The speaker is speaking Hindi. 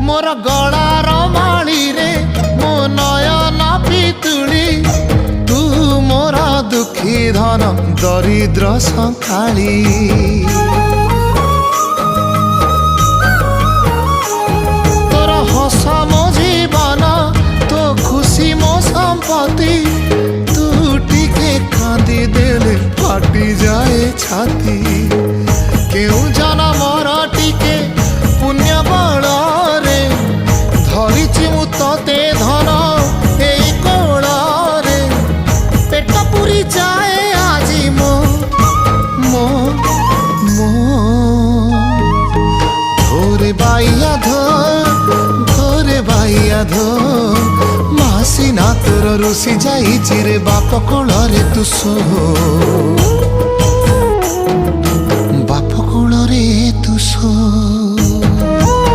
मोर गलार माली रे मो नयन पितुली तू मोर दुखी धन दरिद्र संखाली तोर हस मो जीवन तो खुशी मो संपत्ति तू टिके कांदी देले फाटी जाए छाती केउ जनमर टिके पुण्य बल रे धरिछि मु तते धन एई कोल रे पेट पुरी जाए आजी मो मो मो धोरे बाइया धो मासी ना तोर रुसी जाई चिरे बाप कोल रे तू सो।